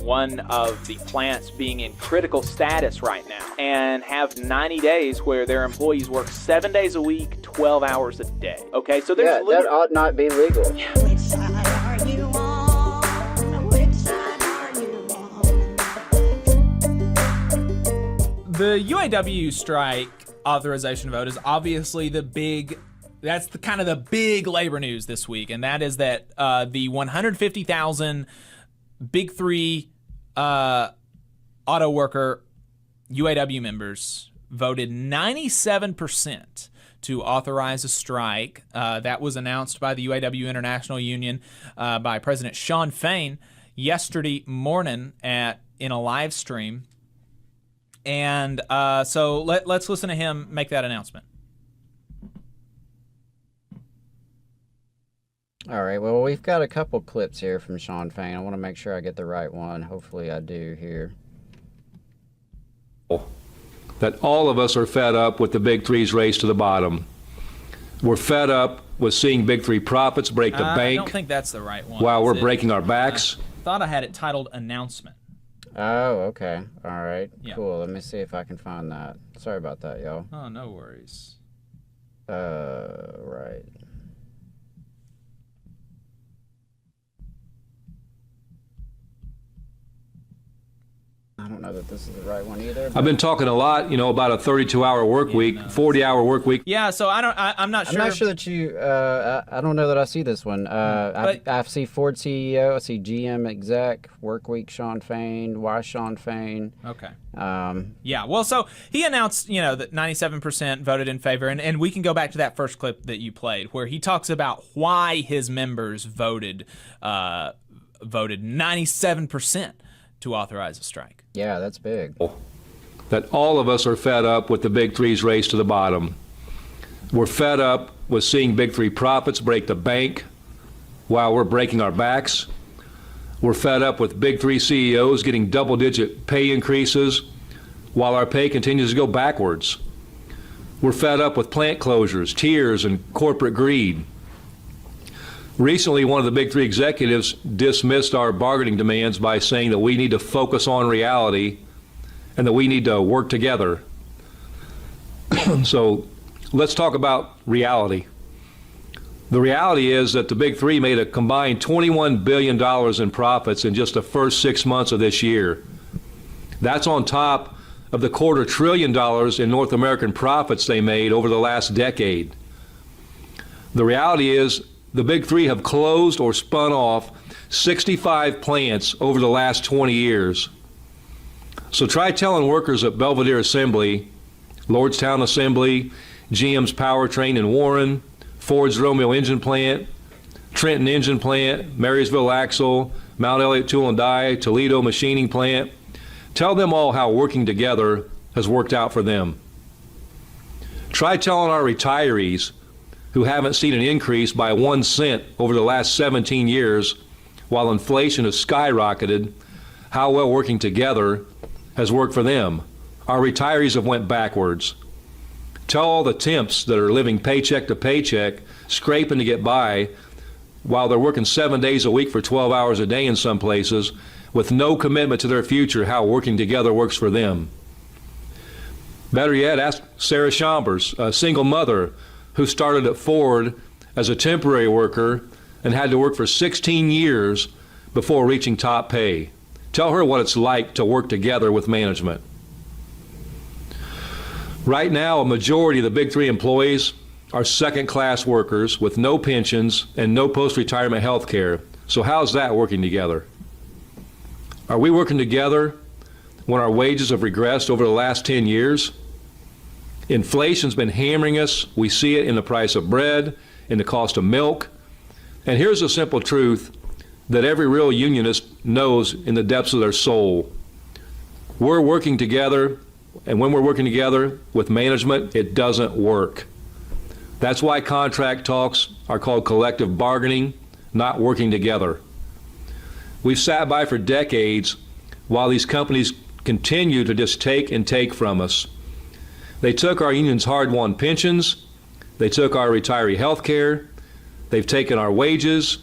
one of the plants being in critical status right now and have 90 days where their employees work 7 days a week, 12 hours a day. Okay, so there's that ought not be legal. Which side are you on? Which side are you on? The UAW strike authorization vote is obviously the big labor news this week, and that is that the 150,000 Big Three auto worker UAW members voted 97% to authorize a strike. That was announced by the UAW International Union by President Shawn Fain yesterday morning in a live stream. And so let's listen to him make that announcement. All right, well, we've got a couple clips here from Shawn Fain. I want to make sure I get the right one. Hopefully I do here. That all of us are fed up with the Big Three's race to the bottom. We're fed up with seeing Big Three profits break the bank. I don't think that's the right one. While we're breaking our backs. I thought I had it titled Announcement. Oh, okay. All right. Yeah. Cool. Let me see if I can find that. Sorry about that, y'all. Oh, no worries. Right. I don't know that this is the right one either. I've been talking a lot, about a 32-hour work week, 40-hour work week. Yeah, so I'm not sure. I'm not sure that you. I don't know that I see this one. I see Ford CEO. I see GM exec. Work week. Shawn Fain. Why Shawn Fain? Okay. Yeah. Well, so he announced, that 97% voted in favor, and we can go back to that first clip that you played, where he talks about why his members voted 97% to authorize a strike. Yeah, that's big. That all of us are fed up with the Big Three's race to the bottom. We're fed up with seeing Big Three profits break the bank while we're breaking our backs. We're fed up with Big Three CEOs getting double-digit pay increases while our pay continues to go backwards. We're fed up with plant closures, tears, and corporate greed. Recently, one of the Big Three executives dismissed our bargaining demands by saying that we need to focus on reality and that we need to work together. So let's talk about reality. The reality is that the Big Three made a combined $21 billion in profits in just the first 6 months of this year. That's on top of the $250 billion in North American profits they made over the last decade. The reality is the Big Three have closed or spun off 65 plants over the last 20 years. So try telling workers at Belvedere Assembly, Lordstown Assembly, GM's Powertrain in Warren, Ford's Romeo Engine Plant, Trenton Engine Plant, Marysville Axle, Mount Elliott Tool and Die, Toledo Machining Plant. Tell them all how working together has worked out for them. Try telling our retirees who haven't seen an increase by 1 cent over the last 17 years while inflation has skyrocketed, how well working together has worked for them. Our retirees have went backwards. Tell all the temps that are living paycheck to paycheck, scraping to get by, while they're working 7 days a week for 12 hours a day in some places, with no commitment to their future, how working together works for them. Better yet, ask Sarah Chambers, a single mother who started at Ford as a temporary worker and had to work for 16 years before reaching top pay. Tell her what it's like to work together with management. Right now, a majority of the Big Three employees are second-class workers with no pensions and no post-retirement health care. So how's that working together? Are we working together when our wages have regressed over the last 10 years? Inflation's been hammering us. We see it in the price of bread, in the cost of milk. And here's a simple truth that every real unionist knows in the depths of their soul. We're working together, and when we're working together with management, it doesn't work. That's why contract talks are called collective bargaining, not working together. We've sat by for decades while these companies continue to just take and take from us. They took our union's hard-won pensions, they took our retiree health care, they've taken our wages,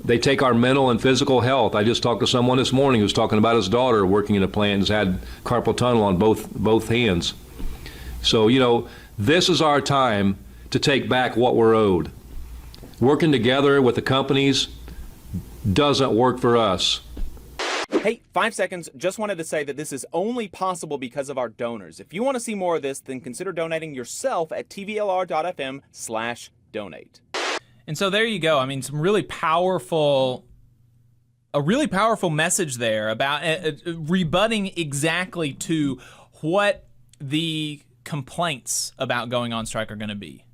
They take our mental and physical health. I just talked to someone this morning who's talking about his daughter working in a plant, has had carpal tunnel on both hands. So, this is our time to take back what we're owed. Working together with the companies doesn't work for us. Hey, 5 seconds. Just wanted to say that this is only possible because of our donors. If you want to see more of this, then consider donating yourself at tvlr.fm/donate. And so there you go. I mean, a really powerful message there about rebutting exactly to what the complaints about going on strike are going to be.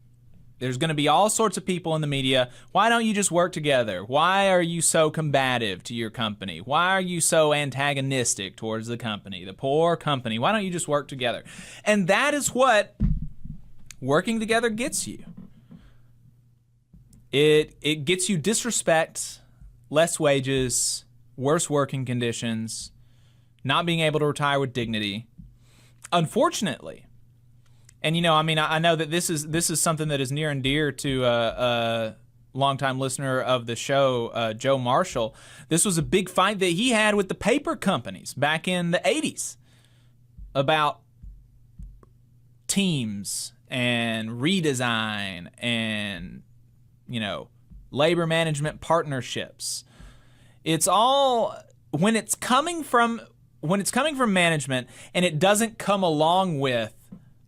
There's going to be all sorts of people in the media. Why don't you just work together? Why are you so combative to your company? Why are you so antagonistic towards the company, the poor company? Why don't you just work together? And that is what working together gets you. It gets you disrespect, less wages, worse working conditions, not being able to retire with dignity. Unfortunately, and I know that this is something that is near and dear to a longtime listener of the show, Joe Marshall. This was a big fight that he had with the paper companies back in the 80s about teams and redesign and labor management partnerships. It's all when it's coming from management and it doesn't come along with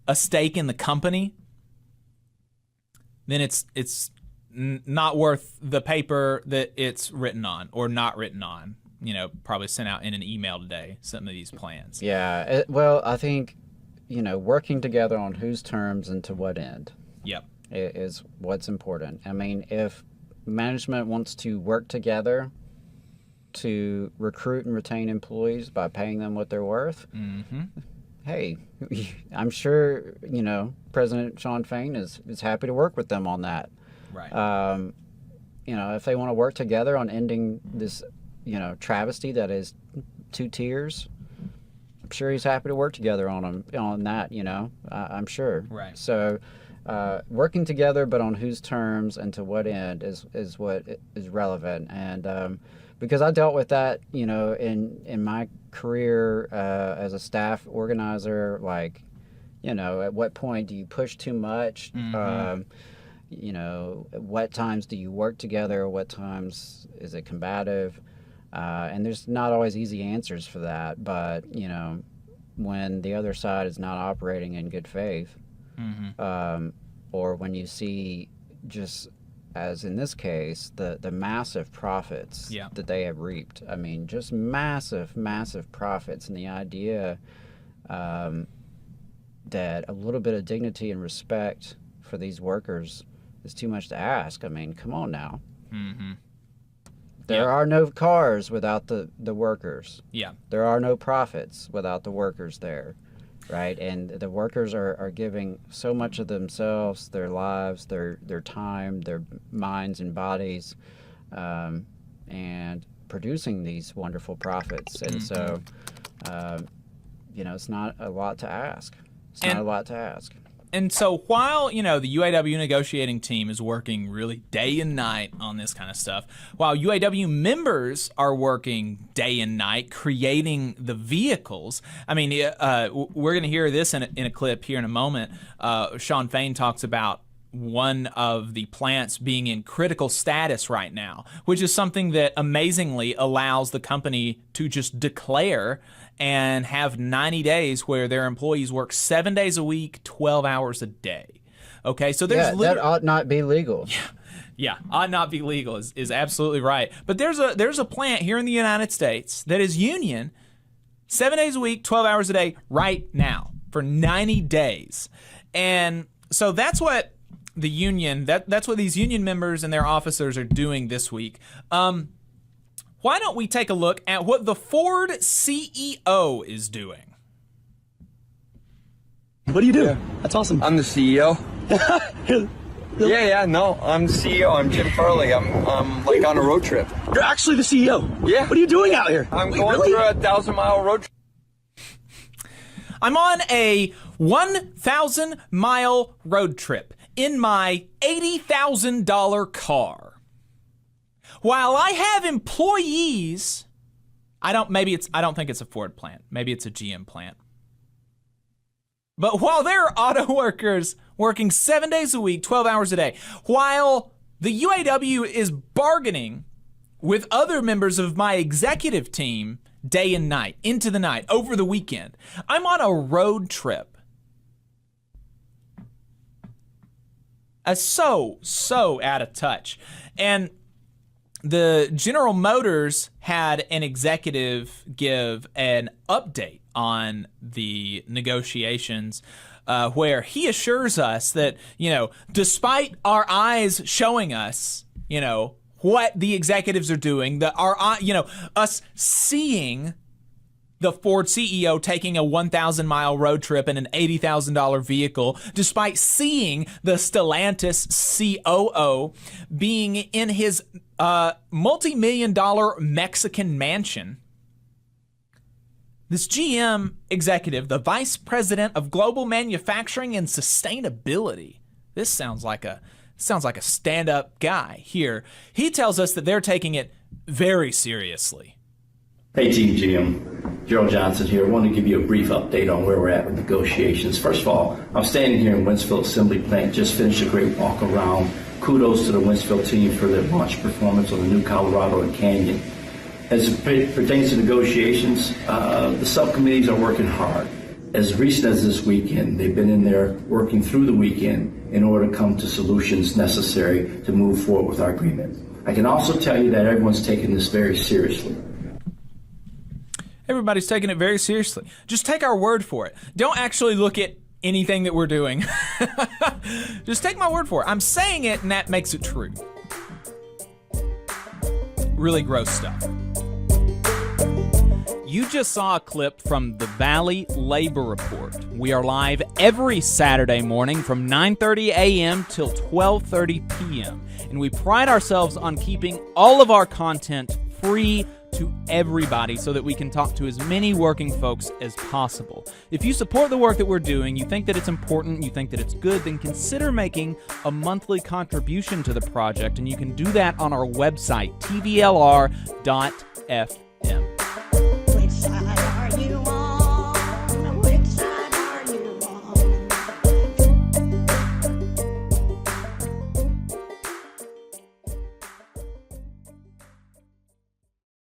a stake in the company, then it's not worth the paper that it's written on or not written on. Probably sent out in an email today, some of these plans. Yeah, well, I think, working together on whose terms and to what end. Yep. Is what's important. I mean, if management wants to work together to recruit and retain employees by paying them what they're worth, hey, I'm sure, President Shawn Fain is happy to work with them on that. Right. If they want to work together on ending this, travesty that is 2 tiers, I'm sure he's happy to work together on that, I'm sure. Right. So working together, but on whose terms and to what end is what is relevant. And because I dealt with that, in my career as a staff organizer, at what point do you push too much? What times do you work together? What times is it combative? And there's not always easy answers for that. But, when the other side is not operating in good faith, or when you see, just as in this case, the massive profits that they have reaped. I mean, just massive profits. And the idea that a little bit of dignity and respect for these workers is too much to ask. I mean, come on now. There are no cars without the workers. Yeah. There are no profits without the workers there, right? And the workers are giving so much of themselves, their lives, their time, their minds and bodies, and producing these wonderful profits. And so, it's not a lot to ask. And so while, the UAW negotiating team is working really day and night on this kind of stuff, while UAW members are working day and night creating the vehicles, I mean, we're going to hear this in a clip here in a moment. Shawn Fain talks about one of the plants being in critical status right now, which is something that amazingly allows the company to just declare and have 90 days where their employees work 7 days a week, 12 hours a day. Okay, so there's that ought not be legal. Yeah, ought not be legal is absolutely right. But there's a plant here in the United States that is union 7 days a week, 12 hours a day right now for 90 days. And so that's what the union, that's what these union members and their officers are doing this week. Why don't we take a look at what the Ford CEO is doing? What do you do? That's awesome. I'm the CEO. No, I'm the CEO. I'm Jim Farley. I'm on a road trip. You're actually the CEO? Yeah. What are you doing out here? I'm going through a 1,000-mile road trip. I'm on a 1,000-mile road trip in my $80,000 car. while I have employees, I don't think it's a Ford plant. Maybe it's a GM plant. But while there are auto workers working 7 days a week, 12 hours a day, while the UAW is bargaining with other members of my executive team day and night, into the night, over the weekend, I'm on a road trip. So out of touch. And the General Motors had an executive give an update on the negotiations where he assures us that, despite our eyes showing us, what the executives are doing, us seeing the Ford CEO taking a 1,000-mile road trip in an $80,000 vehicle, despite seeing the Stellantis COO being in his multi-million-dollar Mexican mansion. This GM executive, the Vice President of Global Manufacturing and Sustainability, this sounds like a stand-up guy here. He tells us that they're taking it very seriously. Hey Team GM, Gerald Johnson here. I want to give you a brief update on where we're at with negotiations. First of all, I'm standing here in Wentzville Assembly Plant, just finished a great walk around. Kudos to the Wentzville team for their launch performance on the new Colorado and Canyon. As it pertains to negotiations, the subcommittees are working hard. As recent as this weekend, they've been in there working through the weekend in order to come to solutions necessary to move forward with our agreement. I can also tell you that everyone's taking this very seriously. Everybody's taking it very seriously. Just take our word for it. Don't actually look at anything that we're doing. Just take my word for it. I'm saying it, and that makes it true. Really gross stuff. You just saw a clip from the Valley Labor Report. We are live every Saturday morning from 9:30 a.m. till 12:30 p.m. And we pride ourselves on keeping all of our content free to everybody so that we can talk to as many working folks as possible. If you support the work that we're doing, you think that it's important, you think that it's good, then consider making a monthly contribution to the project, and you can do that on our website, tvlr.fm.